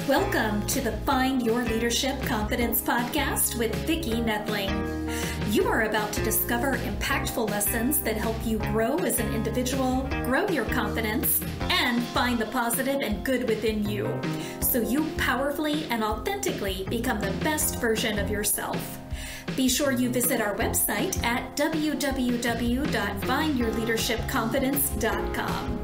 Welcome to the Find Your Leadership Confidence podcast with Vicki Noethling. You are about to discover impactful lessons that help you grow as an individual, grow your confidence, and find the positive and good within you, so you powerfully and authentically become the best version of yourself. Be sure you visit our website at www.findyourleadershipconfidence.com.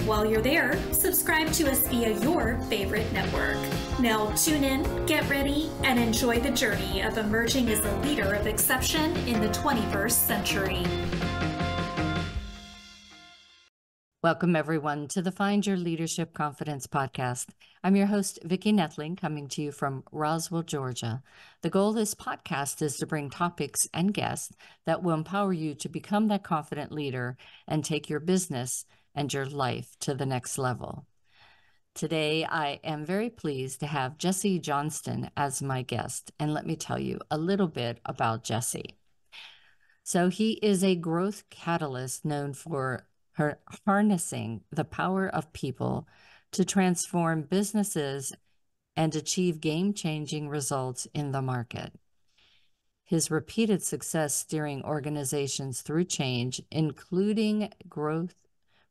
While you're there, subscribe to us via your favorite network. Now tune in, get ready, and enjoy the journey of emerging as a leader of exception in the 21st century. Welcome, everyone, to the Find Your Leadership Confidence podcast. I'm your host, Vicki Noethling, coming to you from Roswell, Georgia. The goal of this podcast is to bring topics and guests that will empower you to become that confident leader and take your business and your life to the next level. Today, I am very pleased to have Jesse Johnston as my guest, and let me tell you a little bit about Jesse. So he is a growth catalyst known for harnessing the power of people to transform businesses and achieve game-changing results in the market. His repeated success steering organizations through change, including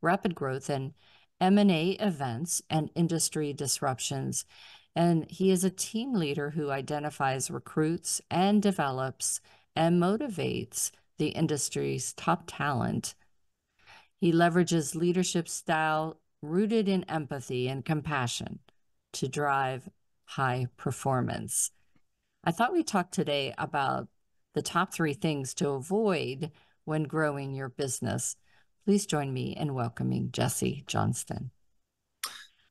rapid growth and M&A events and industry disruptions. And he is a team leader who identifies, recruits, and develops and motivates the industry's top talent. He leverages leadership style rooted in empathy and compassion to drive high performance. I thought we'd talk today about the top 3 things to avoid when growing your business. Please join me in welcoming Jesse Johnston.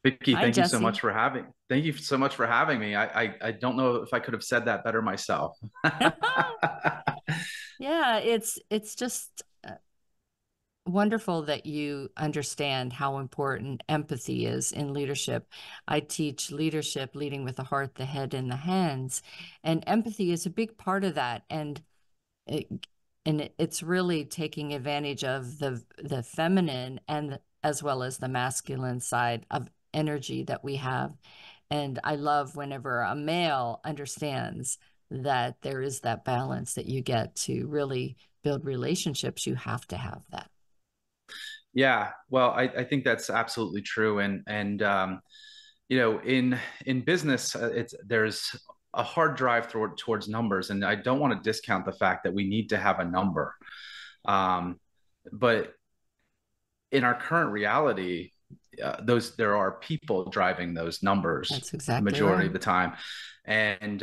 Vicki, Hi, thank Jesse. you so much for having me. I don't know if I could have said that better myself. Yeah, it's just wonderful that you understand how important empathy is in leadership. I teach leadership, leading with the heart, the head, and the hands, and empathy is a big part of that. And it's really taking advantage of the feminine and as well as the masculine side of energy that we have. And I love whenever a male understands that there is that balance that you get to really build relationships. You have to have that. Yeah, well, I think that's absolutely true. And you know, in business, there's a hard drive towards numbers, and I don't want to discount the fact that we need to have a number. But in our current reality, there are people driving those numbers. That's exactly the majority right. of the time. And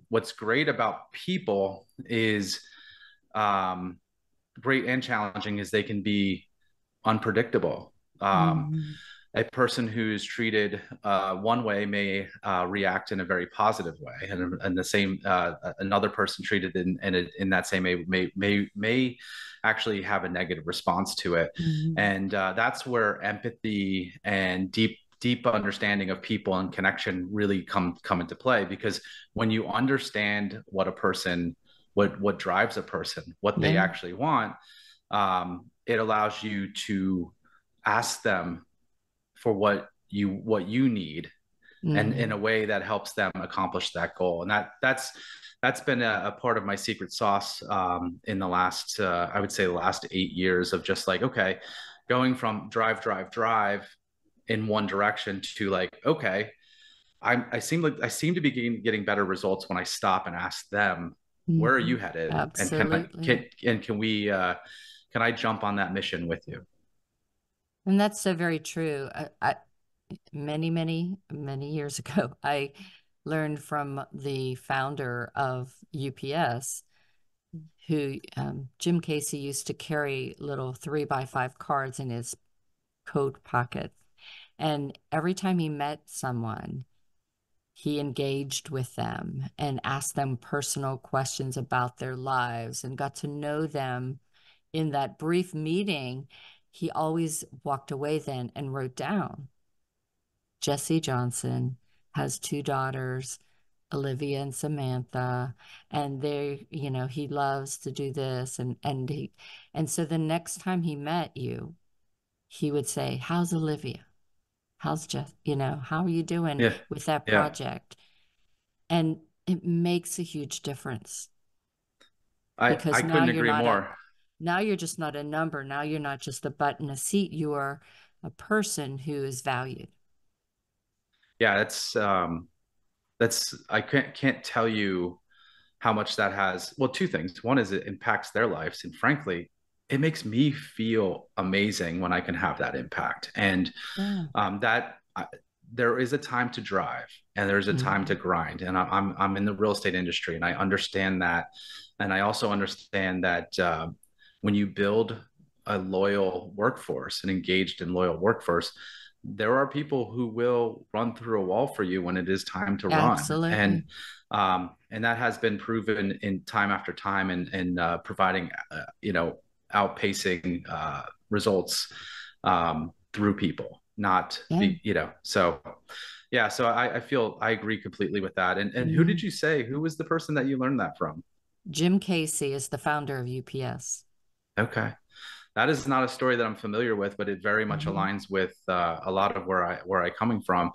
what's great about people is great and challenging is they can be unpredictable. A person who's treated one way may react in a very positive way, and the same another person treated in that same way may actually have a negative response to it. And that's where empathy and deep understanding of people and connection really come into play, because when you understand what a person, what drives a person, what they actually want, it allows you to ask them for what you need, and in a way that helps them accomplish that goal. And that's been a part of my secret sauce in the last I would say the last 8 years of just like, okay, going from drive in one direction to like, okay, I seem to be getting better results when I stop and ask them, where are you headed? Absolutely. And can I jump on that mission with you? And that's so very true. Many years ago, I learned from the founder of UPS, who Jim Casey used to carry little 3x5 cards in his coat pocket. And every time he met someone, he engaged with them and asked them personal questions about their lives and got to know them in that brief meeting. He always walked away then and wrote down, Jesse Johnston has 2 daughters, Olivia and Samantha, and he loves to do this. And so the next time he met you, he would say, how's Olivia? how's Jeff, how are you doing Yeah. with that Yeah. project? And it makes a huge difference I because now couldn't you're agree not more. now you're just not a number. Now you're not just a butt in a seat. You are a person who is valued. Yeah, I can't tell you how much that has. Well, two things. One is it impacts their lives, and frankly, it makes me feel amazing when I can have that impact. And Yeah. that there is a time to drive, and there's a time to Mhm. grind. And I'm in the real estate industry, and I understand that. And I also understand that when you build a loyal workforce, an engaged and loyal workforce, there are people who will run through a wall for you when it is time to run. Absolutely. And that has been proven in time after time, and providing outpacing results through people, not Yeah. the so yeah. So I feel I agree completely with that. And who did Mhm. you say, who was the person that you learned that from? Jim Casey is the founder of UPS. Okay. That is not a story that I'm familiar with, but it very much Mhm. aligns with a lot of where I coming from.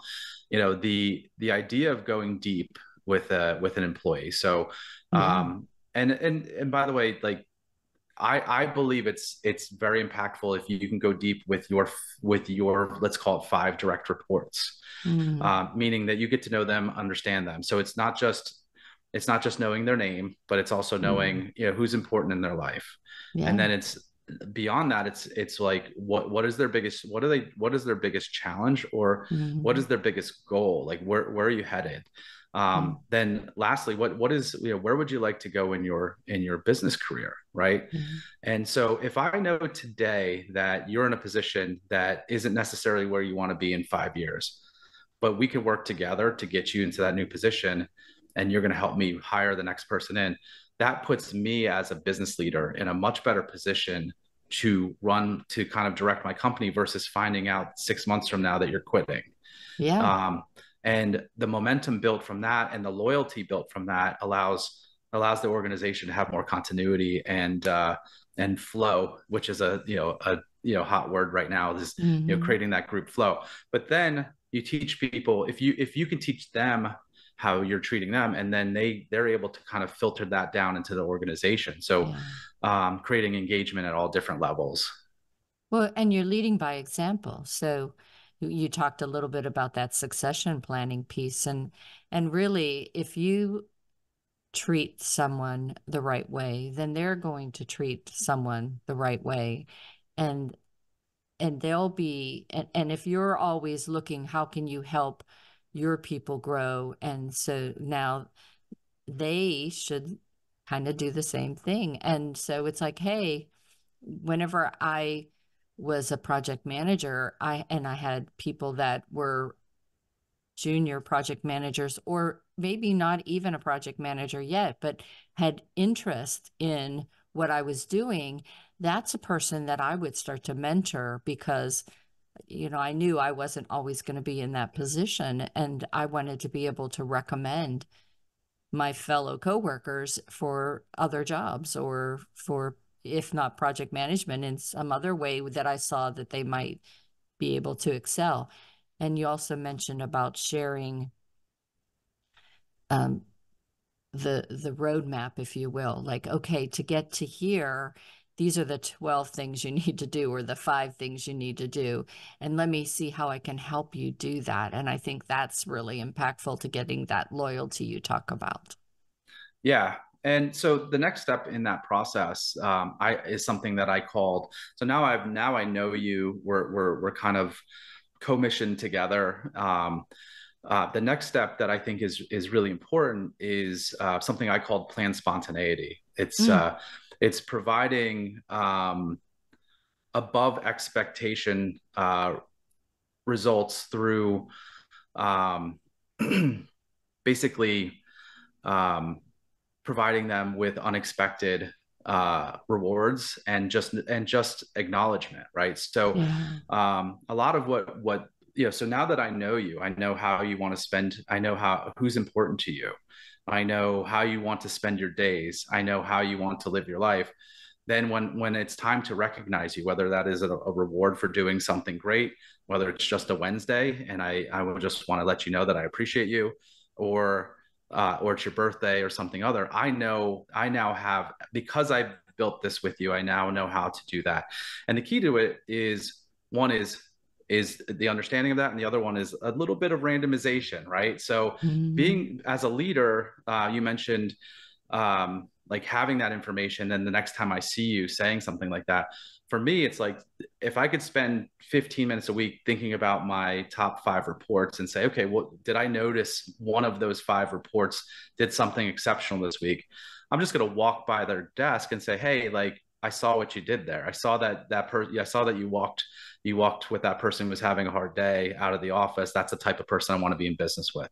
The idea of going deep with an employee. So, Yeah. and by the way, like I believe it's very impactful if you can go deep with your let's call it 5 direct reports, Mhm. meaning that you get to know them, understand them. So it's not just knowing their name, but it's also Mhm. knowing who's important in their life. And Yeah. then it's beyond that, it's like what is their biggest what is their biggest challenge, or what Mhm. is their biggest goal, like where are you headed. Mhm. Then lastly, what is where would you like to go in your business career, right? Mhm. And so if I know today that you're in a position that isn't necessarily where you want to be in 5 years, but we could work together to get you into that new position, and you're going to help me hire the next person in, that puts me as a business leader in a much better position to kind of direct my company versus finding out 6 months from now that you're quitting. Yeah. Um, and the momentum built from that and the loyalty built from that allows the organization to have more continuity and flow, which is a hot word right now, is Mhm. creating that group flow. But then you teach people, if you can teach them how you're treating them, and then they're able to kind of filter that down into the organization. So Yeah. creating engagement at all different levels. Well, and you're leading by example. So you talked a little bit about that succession planning piece, and really if you treat someone the right way, then they're going to treat someone the right way. And they'll be and if you're always looking, how can you help your people grow? And so now they should kind of do the same thing. And so it's like, hey, whenever I was a project manager, I had people that were junior project managers, or maybe not even a project manager yet, but had interest in what I was doing. That's a person that I would start to mentor because I knew I wasn't always going to be in that position, and I wanted to be able to recommend my fellow coworkers for other jobs, or for, if not project management, in some other way that I saw that they might be able to excel. And you also mentioned about sharing um, the roadmap, if you will, like, okay, to get to here, these are the 12 things you need to do, or the 5 things you need to do, and let me see how I can help you do that. And I think that's really impactful to getting that loyalty you talk about. Yeah. And so the next step in that process is something that I called. So now I know you. We're kind of co-missioned together. The next step that I think is really important is something I called planned spontaneity. Mm, It's providing above expectation results through um, basically um, providing them with unexpected rewards and just acknowledgement, right? So yeah. a lot of what so now that I know you, I know how you want to spend, I know who's important to you, I know how you want to spend your days, I know how you want to live your life. Then when it's time to recognize you, whether that is a reward for doing something great, whether it's just a Wednesday and I would just want to let you know that I appreciate you, or it's your birthday or something other. I now have, because I've built this with you, I now know how to do that. And the key to it is, one is the understanding of that, and the other one is a little bit of randomization, right? So being, as a leader, you mentioned like having that information, and the next time I see you saying something like that, for me, it's like, if I could spend 15 minutes a week thinking about my top 5 reports and say, okay, well, did I notice one of those 5 reports did something exceptional this week? I'm just going to walk by their desk and say, hey, like, I saw what you did there. I saw that I saw that you walked with that person who was having a hard day out of the office. That's the type of person I want to be in business with.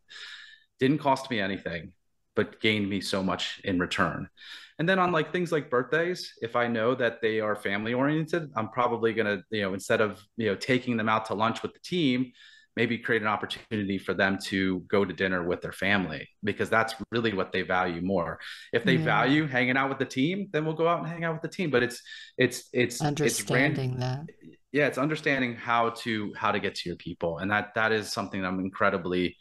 Didn't cost me anything, but gained me so much in return. And then on like things like birthdays, if I know that they are family oriented, I'm probably going to, instead of, taking them out to lunch with the team, maybe create an opportunity for them to go to dinner with their family, because that's really what they value more. If they value hanging out with the team, then we'll go out and hang out with the team. But it's understanding that. Yeah, it's understanding how to get to your people. And that is something I'm incredibly,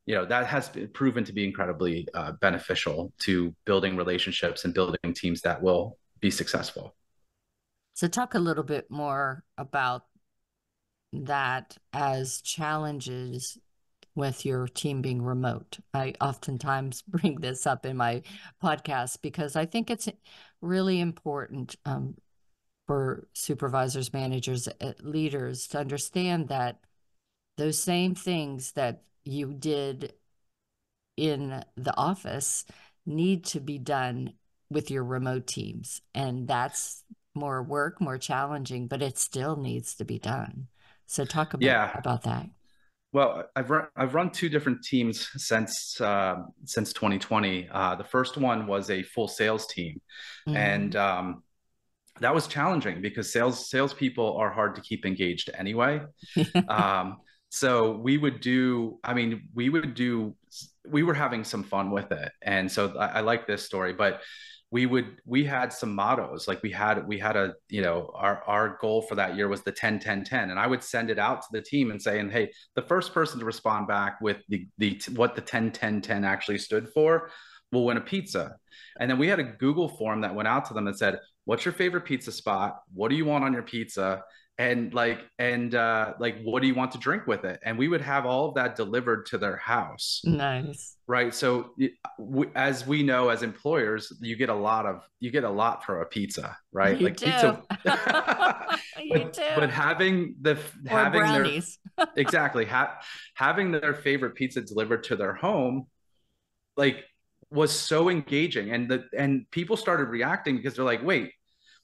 that has been proven to be incredibly beneficial to building relationships and building teams that will be successful. So talk a little bit more about that as challenges with your team being remote. I oftentimes bring this up in my podcast because I think it's really important for supervisors, managers, leaders to understand that those same things that you did in the office need to be done with your remote teams. And that's more work, more challenging, but it still needs to be done. So talk a bit about that. Well, I've run 2 different teams since 2020. The first one was a full sales team, and that was challenging because salespeople are hard to keep engaged anyway. So we were having some fun with it. And so I like this story, but we had some mottos. Like we had a, our goal for that year was the 10-10-10. And I would send it out to the team and saying, hey, the first person to respond back with what the 10-10-10 actually stood for will win a pizza. And then we had a Google form that went out to them that said, what's your favorite pizza spot? What do you want on your pizza? And what do you want to drink with it? And we would have all of that delivered to their house. Nice. Right. So as we know, as employers, you get a lot for a pizza, right? You like do. Pizza. But having their favorite pizza delivered to their home, like, was so engaging, and people started reacting because they're like, wait.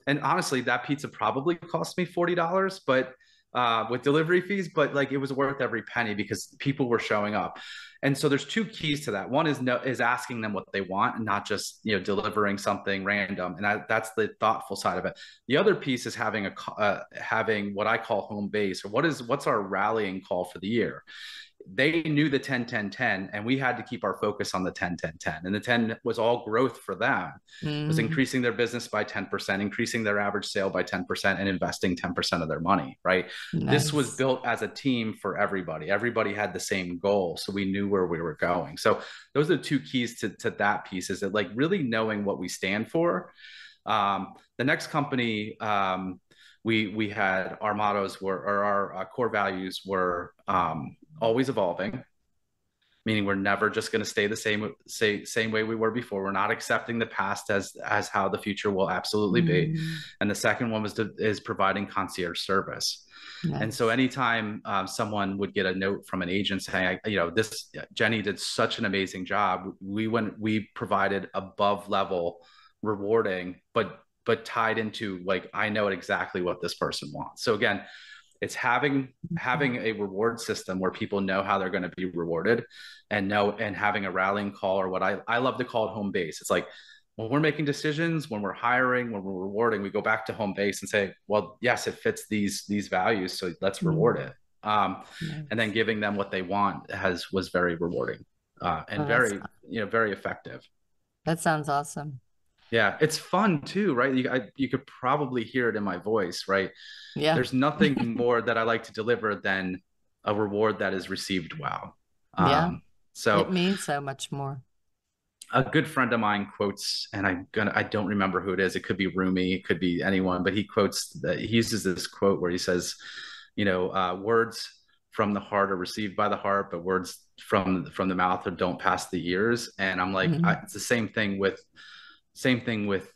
And honestly, that pizza probably cost me $40, but with delivery fees, but like it was worth every penny because people were showing up. And so there's 2 keys to that. One is asking them what they want and not just, delivering something random. And that's the thoughtful side of it. The other piece is having what I call home base, or what's our rallying call for the year. They knew the 10-10-10, and we had to keep our focus on the 10-10-10. And the 10 was all growth for them. It was increasing their business by 10%, increasing their average sale by 10%, and investing 10% of their money, right? Nice. This was built as a team for everybody. Everybody had the same goal. So we knew where we were going. So those are the 2 keys to that piece, is that like really knowing what we stand for. The next company, we had our mottos were, or our core values were, always evolving, meaning we're never just going to stay the same way we were before. We're not accepting the past as how the future will absolutely be. And the second one is providing concierge service. Nice. And so anytime someone would get a note from an agent saying, Jenny did such an amazing job, we provided above level rewarding, but tied into like, I know exactly what this person wants. So again, it's having a reward system where people know how they're going to be rewarded, and having a rallying call, or what I love to call it home base. It's like when we're making decisions, when we're hiring, when we're rewarding, we go back to home base and say, well, yes, it fits these values, so let's reward it. Nice. And then giving them what they want was very rewarding, and very effective. That sounds awesome. Yeah, it's fun too, right? You could probably hear it in my voice, right? Yeah. There's nothing more that I like to deliver than a reward that is received well. Yeah. It So means so much more. a good friend of mine quotes, and I don't remember who it is. It could be Rumi, it could be anyone, but he uses this quote where he says, words from the heart are received by the heart, but words from the mouth don't pass the ears. And I'm like, it's the same thing with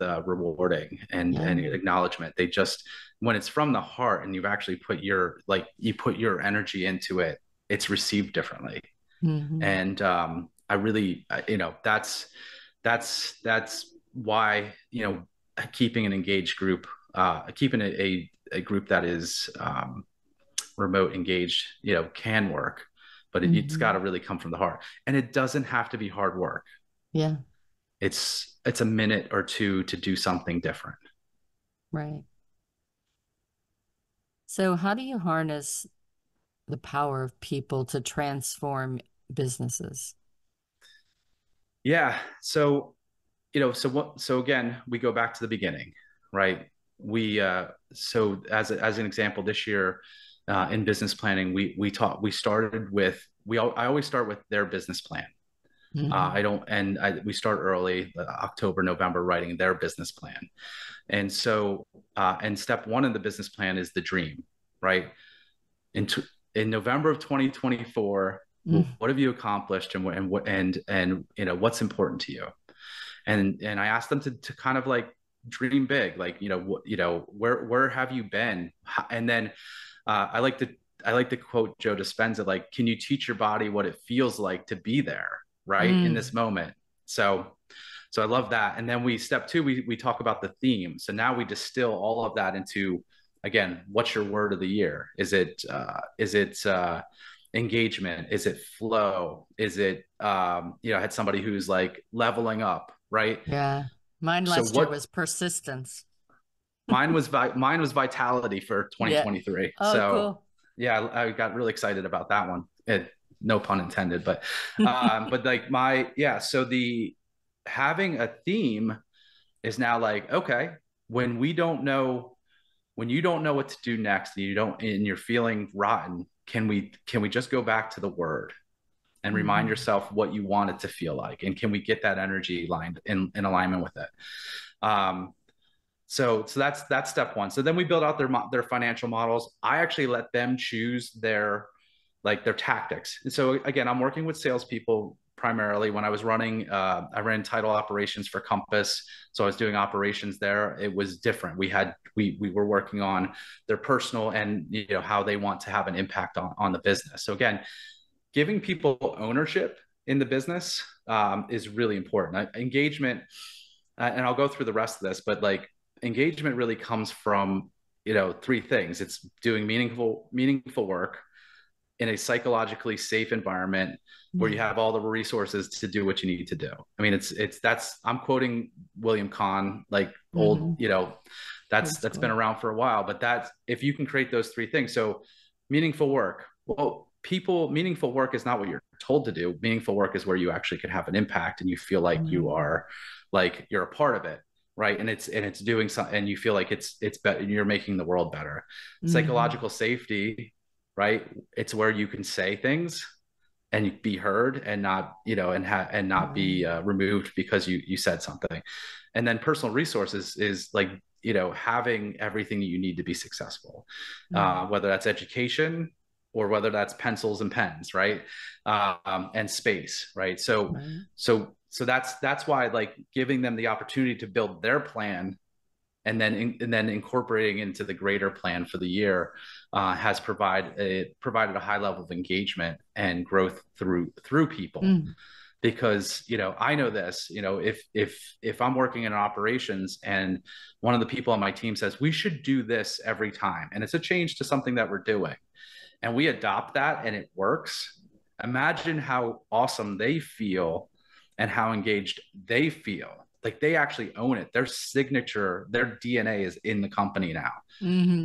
rewarding and acknowledgement. They just, when it's from the heart and you've actually put your energy into it, it's received differently. And I really, that's why, keeping an engaged group, keeping a group that is remote engaged, can work, but it's got to really come from the heart, and it doesn't have to be hard work. Yeah. It's a minute or two to do something different. Right. So how do you harness the power of people to transform businesses? Yeah. So, so again, we go back to the beginning, right? So as an example, this year, in business planning, we I always start with their business plan. We start early, October, November, writing their business plan. And so, and step one in the business plan is the dream, right? In November of 2024, what have you accomplished, and what's important to you? And I asked them to kind of like dream big, like, where have you been? And then I like to quote Joe Dispenza, like, can you teach your body what it feels like to be there, right, in this moment? So I love that. And then step two, we talk about the theme. So now we distill all of that into, again, what's your word of the year? Is it engagement? Is it flow? Is it, I had somebody who's like leveling up, right? Yeah. Mine last year was persistence. Mine was vitality for 2023. Yeah. Oh, so cool. Yeah, I got really excited about that one. No pun intended, but so having a theme is now like, okay, when you don't know what to do next, and you're feeling rotten, can we just go back to the word and remind yourself what you want it to feel like, and can we get that energy aligned in alignment with it? So that's step one. So then we build out their financial models. I actually let them choose their tactics. And so again, I'm working with salespeople primarily. When I was running, I ran title operations for Compass. So I was doing operations there. It was different. We were working on their personal and, how they want to have an impact on the business. So again, giving people ownership in the business is really important. Engagement, and I'll go through the rest of this, but like, engagement really comes from, three things. It's doing meaningful work in a psychologically safe environment where you have all the resources to do what you need to do. I mean, I'm quoting William Kahn, like old, that's been around for a while, but if you can create those three things. So meaningful work. Well, meaningful work is not what you're told to do. Meaningful work is where you actually can have an impact and you feel like you are, like, you're a part of it. Right. And it's doing something, and you feel like it's better, you're making the world better. Psychological safety, right? It's where you can say things and be heard and not, and not be removed because you said something. And then personal resources is like, having everything that you need to be successful, whether that's education or whether that's pencils and pens, right? And space, right? So that's why, like, giving them the opportunity to build their plan and then incorporating into the greater plan for the year has provided a high level of engagement and growth through people. Because, I know this, if I'm working in operations and one of the people on my team says, we should do this every time, and it's a change to something that we're doing, and we adopt that and it works, imagine how awesome they feel and how engaged they feel. Like, they actually own it. Their signature, their DNA is in the company now,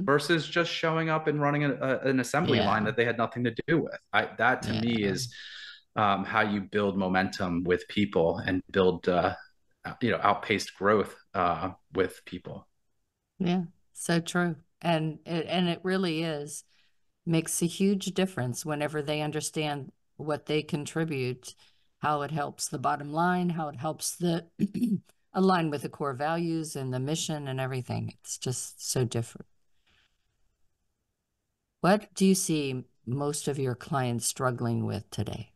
versus just showing up and running an assembly line that they had nothing to do with. That to me is how you build momentum with people and build outpaced growth with people. Yeah, so true. And it really is makes a huge difference whenever they understand what they contribute, how it helps the bottom line, how it helps the align with the core values and the mission and everything. It's just so different. What do you see most of your clients struggling with today?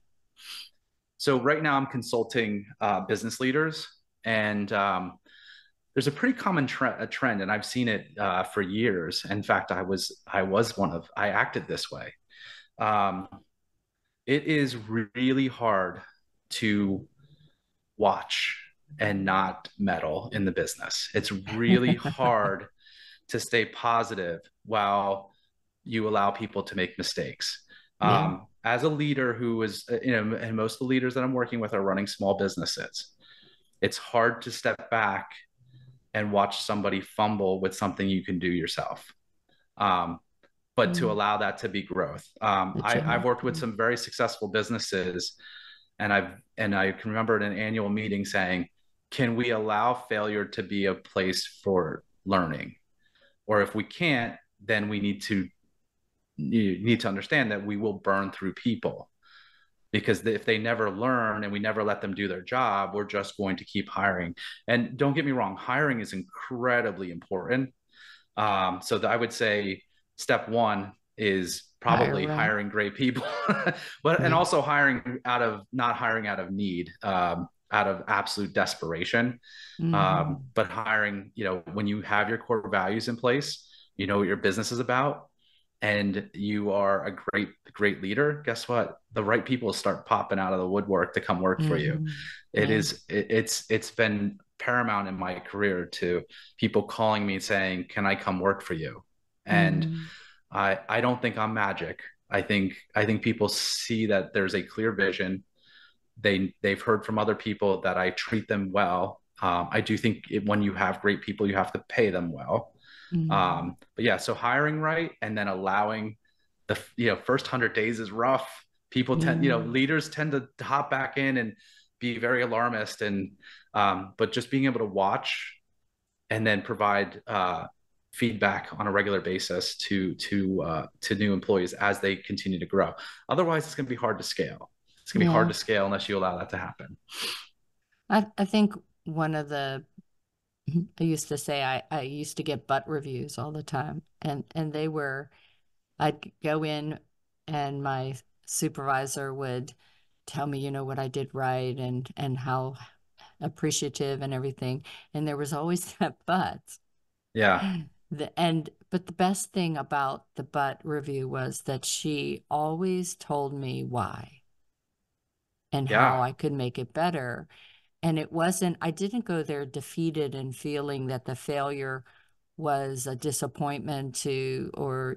So right now I'm consulting business leaders, and there's a pretty common trend, and I've seen it for years. In fact, I acted this way. Um, it is really hard to watch and not meddle in the business. It's really hard to stay positive while you allow people to make mistakes. Yeah, As a leader who is, and most of the leaders that I'm working with are running small businesses, it's hard to step back and watch somebody fumble with something you can do yourself. But to allow that to be growth. I've worked with some very successful businesses, and I can remember at an annual meeting saying, can we allow failure to be a place for learning? Or if we can't, then you need to understand that we will burn through people, because if they never learn and we never let them do their job, we're just going to keep hiring. And don't get me wrong, hiring is incredibly important. So I would say step one is probably hiring great people, and also not hiring out of need, out of absolute desperation. But hiring, when you have your core values in place, you know what your business is about, and you are a great leader, guess what? The right people start popping out of the woodwork to come work for you. It's been paramount in my career to people calling me saying, can I come work for you? And I don't think I'm magic. I think people see that there's a clear vision. They've heard from other people that I treat them well. I do think when you have great people, you have to pay them well. But yeah, so hiring right, and then allowing the first 100 days is rough. People leaders tend to hop back in and be very alarmist, and but just being able to watch and then provide feedback on a regular basis to new employees as they continue to grow. Otherwise, it's going to be hard to scale. It's going to be hard to scale unless you allow that to happen. I think one of the I used to say I used to get butt reviews all the time, and I'd go in and my supervisor would tell me, what I did right and how appreciative and everything. And there was always that but. Yeah. But the best thing about the butt review was that she always told me why and how I could make it better. And I didn't go there defeated and feeling that the failure was a disappointment or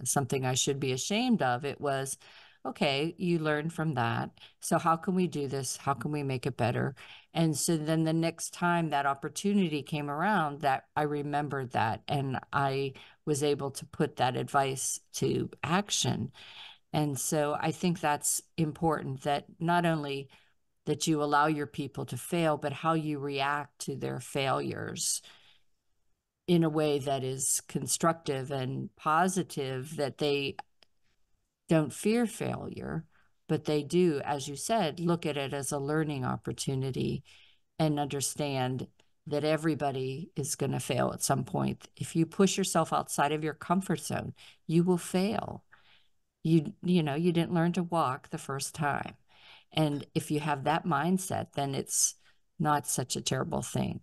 something I should be ashamed of. It was, okay, you learned from that. So how can we do this? How can we make it better? And so then the next time that opportunity came around, that I remembered that, and I was able to put that advice to action. And so I think that's important, that not only that you allow your people to fail, but how you react to their failures in a way that is constructive and positive, that they don't fear failure, but they do, as you said, look at it as a learning opportunity and understand that everybody is going to fail at some point. If you push yourself outside of your comfort zone, you will fail. You didn't learn to walk the first time. And if you have that mindset, then it's not such a terrible thing.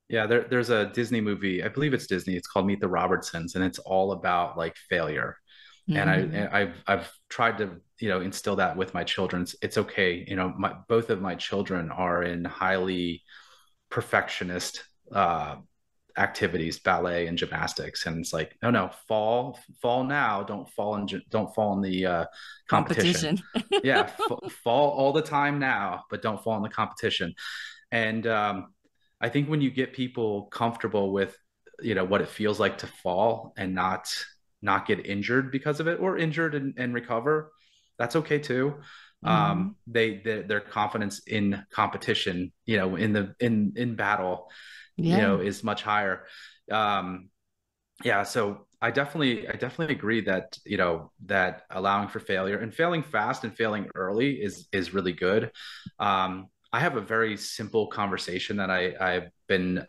Yeah, there's a Disney movie, I believe it's Disney, it's called Meet the Robertsons, and it's all about like failure. And I've tried to, instill that with my children. It's okay. Both of my children are in highly perfectionist activities, ballet and gymnastics. And it's like, no, fall now. Don't fall in the competition. Yeah. Fall all the time now, but don't fall in the competition. And I think when you get people comfortable with, what it feels like to fall and not get injured because of it, or injured and recover, that's okay too. Their confidence in competition, in battle, is much higher. So I definitely agree that, that allowing for failure and failing fast and failing early is really good. I have a very simple conversation that I've been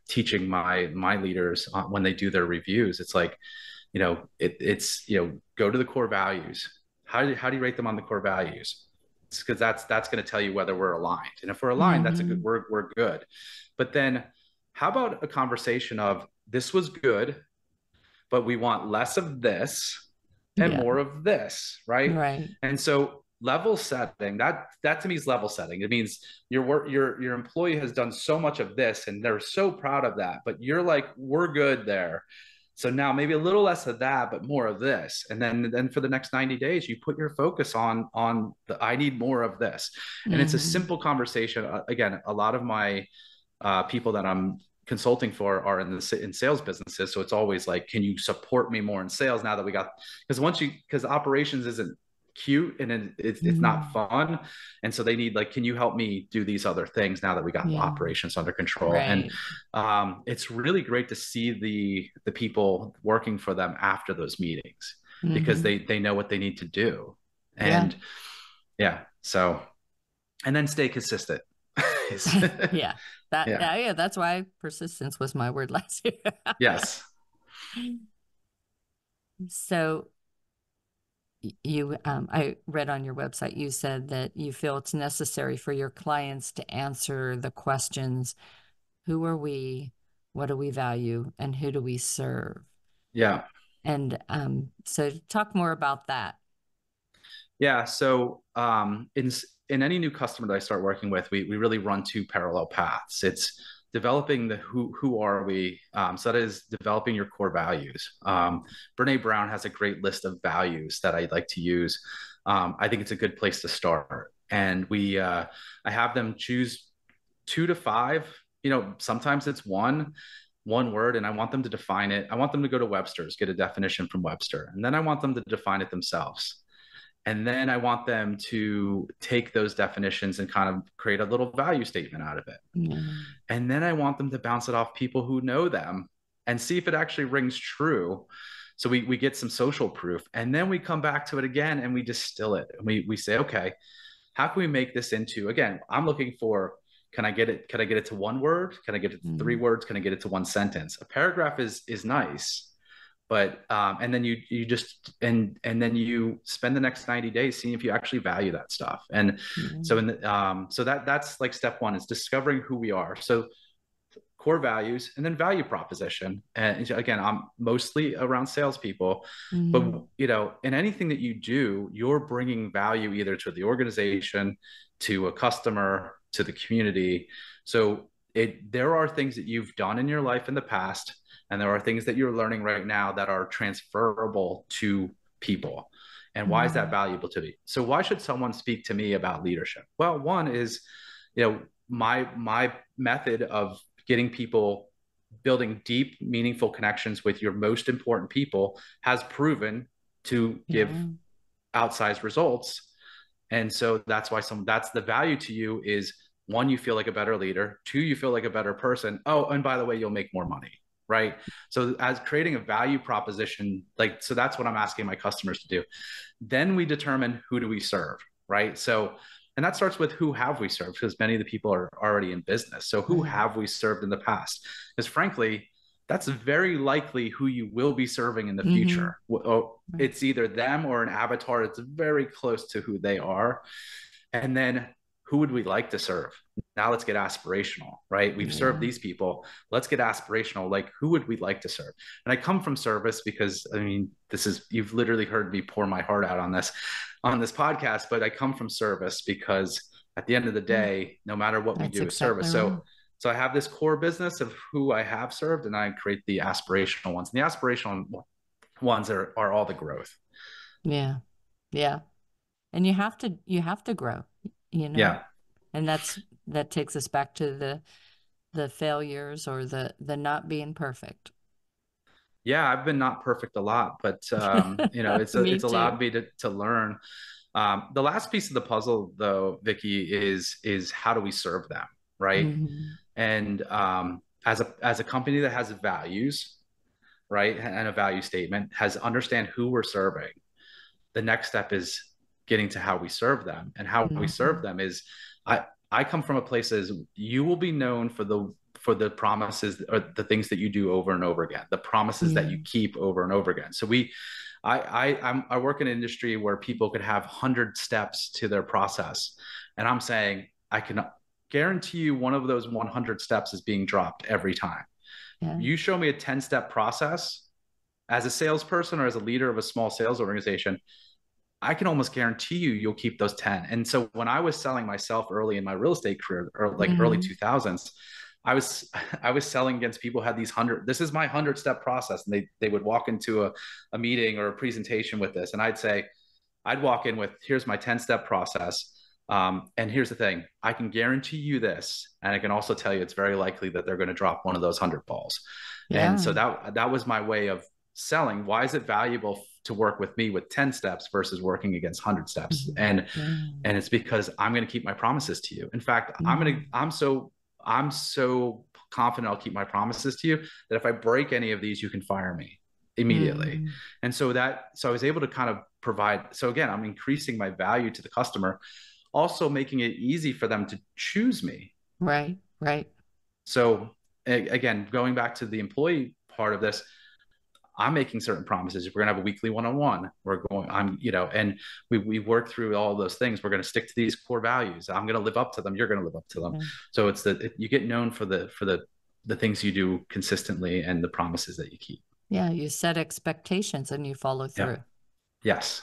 teaching my leaders when they do their reviews. It's like, it's go to the core values. How do you rate them on the core values? It's because that's going to tell you whether we're aligned. And if we're aligned, that's a good, we're good. But then how about a conversation of, this was good, but we want less of this and more of this, right? Right. And so level setting, that to me is level setting. It means your employee has done so much of this and they're so proud of that, but you're like, we're good there. So now maybe a little less of that, but more of this. And then for the next 90 days, you put your focus on the, I need more of this. And it's a simple conversation. Again, a lot of my people that I'm consulting for are in sales businesses. So it's always like, can you support me more in sales now that we got, because operations isn't cute and it's not fun. And so they need, like, can you help me do these other things now that we got operations under control? Right. And it's really great to see the people working for them after those meetings, because they know what they need to do. And so, and then stay consistent. That's why persistence was my word last year. Yes. So I read on your website, you said that you feel it's necessary for your clients to answer the questions: who are we, what do we value, and who do we serve? Yeah. And so talk more about that. Yeah. So in any new customer that I start working with, we really run two parallel paths. It's developing the who are we. So that is developing your core values. Brene Brown has a great list of values that I like to use. I think it's a good place to start. And I have them choose 2 to 5. Sometimes it's one word, and I want them to define it. I want them to go to Webster's, get a definition from Webster, and then I want them to define it themselves. And then I want them to take those definitions and kind of create a little value statement out of it. And then I want them to bounce it off people who know them and see if it actually rings true. So we get some social proof, and then we come back to it again and we distill it. And we say, okay, how can we make this into, again, I'm looking for, can I get it to 1 word? Can I get it to 3 words? Can I get it to 1 sentence? A paragraph is nice. But and then you just and then you spend the next 90 days seeing if you actually value that stuff. And so so that's like step 1 is discovering who we are. So core values, and then value proposition. And again, I'm mostly around salespeople, but in anything that you do, you're bringing value either to the organization, to a customer, to the community. So there are things that you've done in your life in the past, and there are things that you're learning right now that are transferable to people. And why is that valuable to me? So why should someone speak to me about leadership? Well, one is, my method of getting people, building deep, meaningful connections with your most important people has proven to give outsized results. And so that's why that's the value to you is, 1, you feel like a better leader. 2, you feel like a better person. Oh, and by the way, you'll make more money. Right. So as creating a value proposition, so that's what I'm asking my customers to do. Then we determine, who do we serve? Right. So, and that starts with, who have we served? Because many of the people are already in business. So who have we served in the past? Because frankly, that's very likely who you will be serving in the future. It's either them or an avatar. It's very close to who they are. And then, who would we like to serve? Now let's get aspirational, right? We've served these people. Let's get aspirational. Like, who would we like to serve? And I come from service because, you've literally heard me pour my heart out on this podcast, but I come from service because at the end of the day, no matter what we do is service. So I have this core business of who I have served, and I create the aspirational ones. And the aspirational ones are all the growth. Yeah. Yeah. And you have to grow. And that takes us back to the failures or the not being perfect. Yeah, I've been not perfect a lot, but it's allowed me to learn. The last piece of the puzzle, though, Vicki, is how do we serve them, right? Mm-hmm. And as a company that has values, right, and a value statement, has understand who we're serving. The next step is getting to how we serve them, and how we serve them is, I come from a place as you will be known for the promises or the things that you do over and over again, the promises that you keep over and over again. So I work in an industry where people could have 100 steps to their process, and I'm saying I can guarantee you one of those 100 steps is being dropped every time. Yeah. You show me a 10-step process as a salesperson or as a leader of a small sales organization, I can almost guarantee you'll keep those 10. And so when I was selling myself early in my real estate career, or like early 2000s, I was selling against people who had these 100, this is my 100-step process. And they would walk into a meeting or a presentation with this. And I'd walk in with, here's my 10-step process. And here's the thing, I can guarantee you this. And I can also tell you, it's very likely that they're going to drop one of those 100 balls. Yeah. And so that was my way of selling. Why is it valuable to work with me with 10 steps versus working against 100 steps? And it's because I'm going to keep my promises to you. In fact, I'm so confident I'll keep my promises to you that if I break any of these, you can fire me immediately. And so I was able to kind of provide, so again, I'm increasing my value to the customer, also making it easy for them to choose me. Right. So again, going back to the employee part of this, I'm making certain promises. If we're gonna have a weekly one-on-one, and we work through all of those things. We're gonna stick to these core values. I'm gonna live up to them. You're gonna live up to them. So you get known for the things you do consistently and the promises that you keep. Yeah, you set expectations and you follow through. Yep. Yes.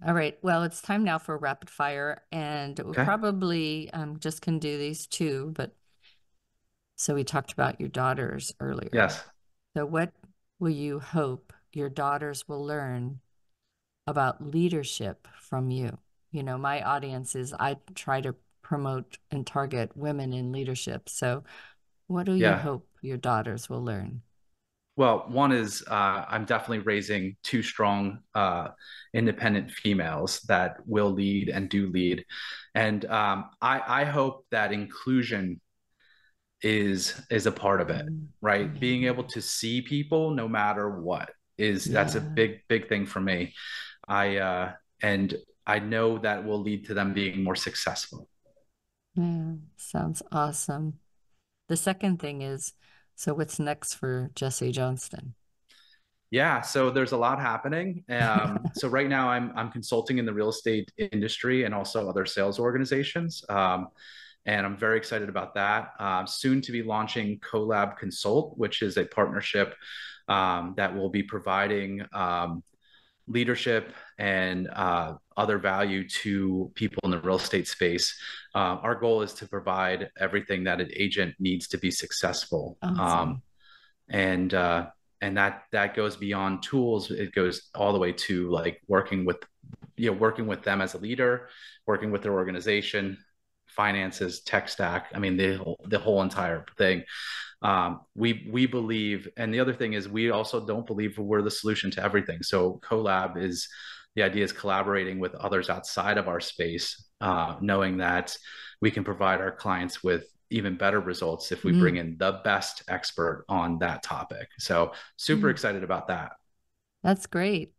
All right. Well, it's time now for rapid fire, and we probably just can do these two. But so we talked about your daughters earlier. Yes. So what will you hope your daughters will learn about leadership from you? You know, my audience is, I try to promote and target women in leadership. So what do you hope your daughters will learn? Well, one is I'm definitely raising two strong, independent females that will lead and do lead. And I hope that inclusion is a part of it, right? Being able to see people no matter what that's a big thing for me. And I know that will lead to them being more successful. Yeah, sounds awesome. The second thing is, so what's next for Jesse Johnston? Yeah, so there's a lot happening. So right now I'm consulting in the real estate industry and also other sales organizations. And I'm very excited about that. Soon to be launching Collab Consult, which is a partnership that will be providing leadership and other value to people in the real estate space. Our goal is to provide everything that an agent needs to be successful. Awesome. And that goes beyond tools. It goes all the way to like working with them as a leader, working with their organization, finances, tech stack. I mean, the whole entire thing. We believe, and the other thing is we also don't believe we're the solution to everything. So the idea is collaborating with others outside of our space, knowing that we can provide our clients with even better results if we bring in the best expert on that topic. So super excited about that. That's great.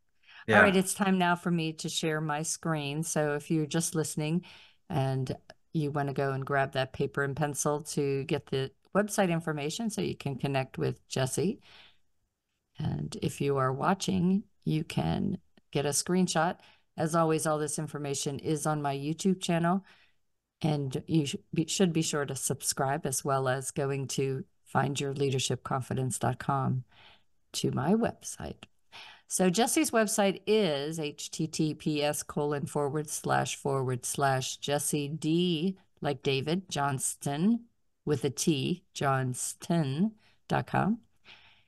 Yeah. All right, it's time now for me to share my screen. So if you're just listening and you want to go and grab that paper and pencil to get the website information so you can connect with Jesse. And if you are watching, you can get a screenshot. As always, all this information is on my YouTube channel. And you should be sure to subscribe, as well as going to findyourleadershipconfidence.com to my website. So Jesse's website is https://Jesse D, like David, Johnston, with a T, Johnston.com.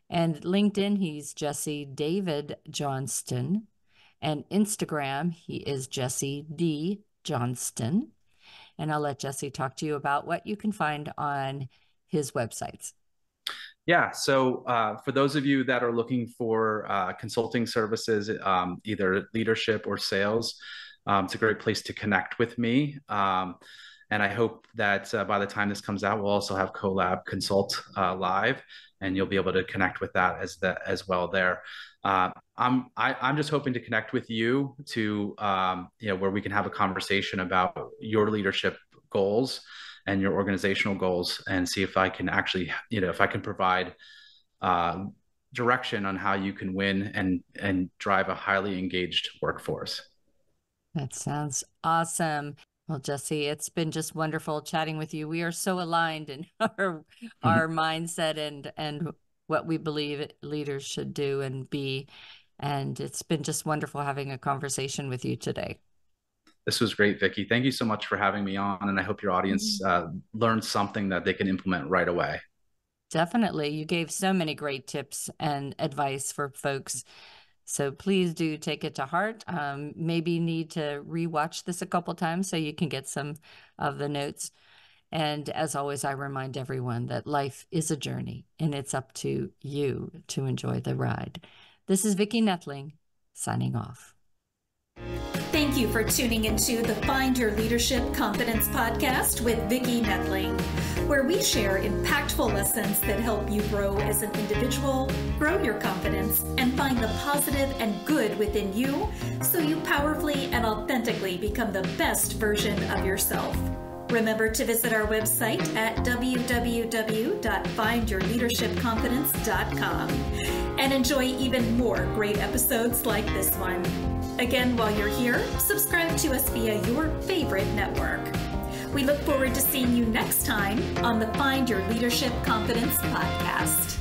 And LinkedIn, he's Jesse David Johnston. And Instagram, he is Jesse D Johnston. And I'll let Jesse talk to you about what you can find on his websites. Yeah. So for those of you that are looking for consulting services, either leadership or sales, It's a great place to connect with me. And I hope that by the time this comes out, we'll also have Collab Consult live, and you'll be able to connect with that as well there. I'm just hoping to connect with you to where we can have a conversation about your leadership goals and your organizational goals, and see if I can actually, if I can provide direction on how you can win and drive a highly engaged workforce. That sounds awesome. Well, Jesse, it's been just wonderful chatting with you. We are so aligned in our mindset and what we believe leaders should do and be. And it's been just wonderful having a conversation with you today. This was great, Vicki. Thank you so much for having me on. And I hope your audience learned something that they can implement right away. Definitely. You gave so many great tips and advice for folks. So please do take it to heart. Maybe need to rewatch this a couple times so you can get some of the notes. And as always, I remind everyone that life is a journey, and it's up to you to enjoy the ride. This is Vicki Noethling, signing off. Thank you for tuning into the Find Your Leadership Confidence podcast with Vicki Noethling, where we share impactful lessons that help you grow as an individual, grow your confidence, and find the positive and good within you so you powerfully and authentically become the best version of yourself. Remember to visit our website at www.findyourleadershipconfidence.com and enjoy even more great episodes like this one. Again, while you're here, subscribe to us via your favorite network. We look forward to seeing you next time on the Find Your Leadership Confidence podcast.